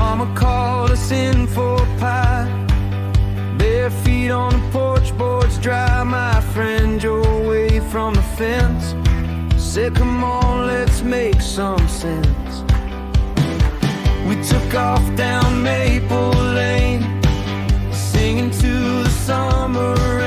Mama called us in for a pie. Bare feet on the porch, boards dry. My friend drove away from the fence. Said, come on, let's make some sense. We took off down Maple Lane, singing to the summer rain.